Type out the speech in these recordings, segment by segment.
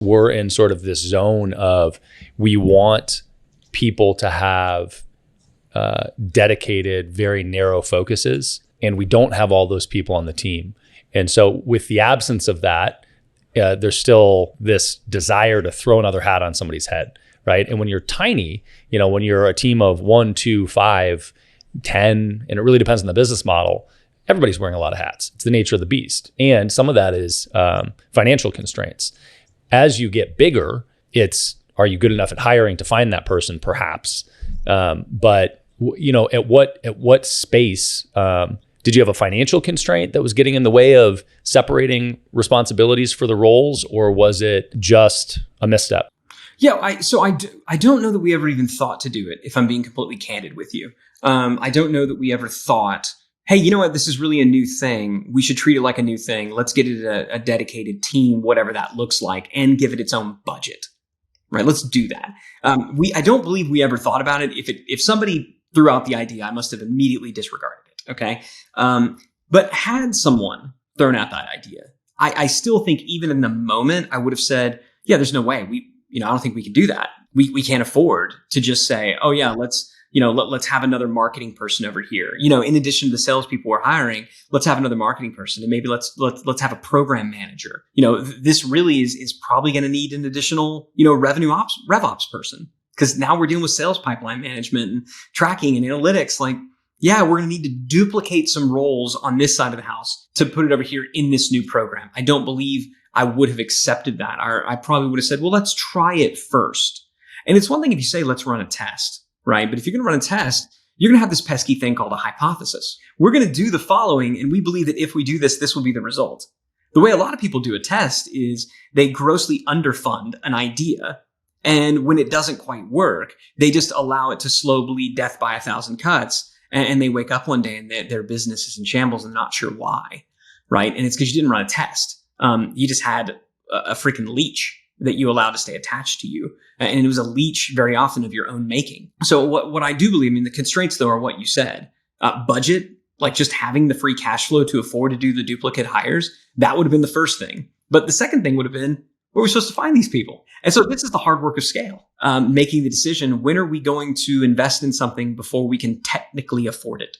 We're in sort of this zone of we want people to have dedicated, very narrow focuses, and we don't have all those people on the team. And so with the absence of that, there's still this desire to throw another hat on somebody's head, right? And when you're tiny, when you're a team of 1, 2, 5, 10, and it really depends on the business model, everybody's wearing a lot of hats. It's the nature of the beast. And some of that is financial constraints. As you get bigger, are you good enough at hiring to find that person? Perhaps. But at what space did you have a financial constraint that was getting in the way of separating responsibilities for the roles, or was it just a misstep? Yeah, I don't know that we ever even thought to do it, if I'm being completely candid with you. I don't know that we ever thought, hey, you know what, this is really a new thing. We should treat it like a new thing. Let's get it a dedicated team, whatever that looks like, and give it its own budget, right? Let's do that. I don't believe we ever thought about it. If somebody threw out the idea, I must have immediately disregarded it, okay? But had someone thrown out that idea, I still think even in the moment, I would have said, yeah, there's no way. I don't think we can do that. We can't afford to just say, oh yeah, let's have another marketing person over here. In addition to the salespeople we're hiring, let's have another marketing person, and maybe let's have a program manager. This really is probably going to need an additional, rev ops person, because now we're dealing with sales pipeline management and tracking and analytics. Like, yeah, we're going to need to duplicate some roles on this side of the house to put it over here in this new program. I don't believe I would have accepted that. I probably would have said, well, let's try it first. And it's one thing if you say, let's run a test, right? But if you're going to run a test, you're going to have this pesky thing called a hypothesis. We're going to do the following, and we believe that if we do this, this will be the result. The way a lot of people do a test is they grossly underfund an idea. And when it doesn't quite work, they just allow it to slow bleed death by 1,000 cuts. And they wake up one day and their business is in shambles and not sure why, right? And it's because you didn't run a test. You just had a freaking leech that you allowed to stay attached to you. And it was a leech very often of your own making. So what I do believe, the constraints though are what you said. Budget, like just having the free cash flow to afford to do the duplicate hires, that would have been the first thing. But the second thing would have been, where are we supposed to find these people? And so this is the hard work of scale, making the decision, when are we going to invest in something before we can technically afford it?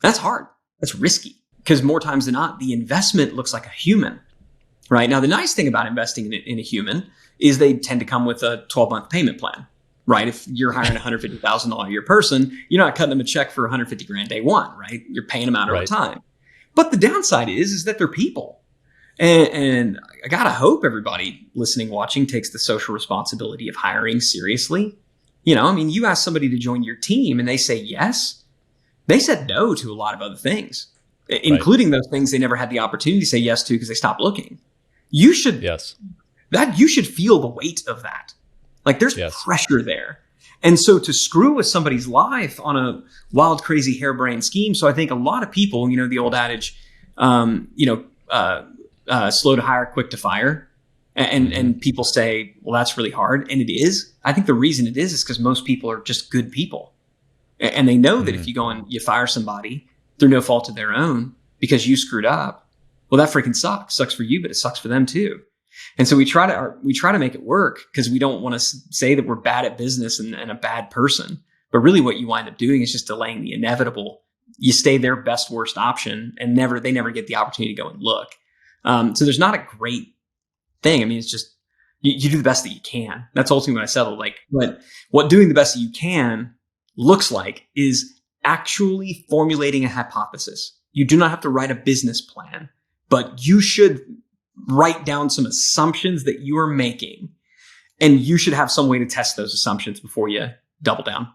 That's hard. That's risky, because more times than not, the investment looks like a human, right? Now, the nice thing about investing in a human is they tend to come with a 12-month payment plan, right? If you're hiring a $150,000 a year person, you're not cutting them a check for $150,000 day one, right? You're paying them out over time. But the downside is that they're people. And I gotta hope everybody listening, watching takes the social responsibility of hiring seriously. You ask somebody to join your team and they say yes. They said no to a lot of other things, including those things they never had the opportunity to say yes to because they stopped looking. You should feel the weight of that. Like there's pressure there. And so to screw with somebody's life on a wild, crazy, harebrained scheme. So I think a lot of people, the old adage, slow to hire, quick to fire. And people say, well, that's really hard. And it is. I think the reason it is because most people are just good people. And they know that if you go and you fire somebody through no fault of their own because you screwed up, well, that freaking sucks. Sucks for you, but it sucks for them too. And so we try to make it work because we don't want to say that we're bad at business and a bad person. But really what you wind up doing is just delaying the inevitable. You stay their best, worst option and they never get the opportunity to go and look. So there's not a great thing. It's just, you do the best that you can. That's ultimately what I settled. But what doing the best that you can looks like is actually formulating a hypothesis. You do not have to write a business plan, but you should write down some assumptions that you are making, and you should have some way to test those assumptions before you double down.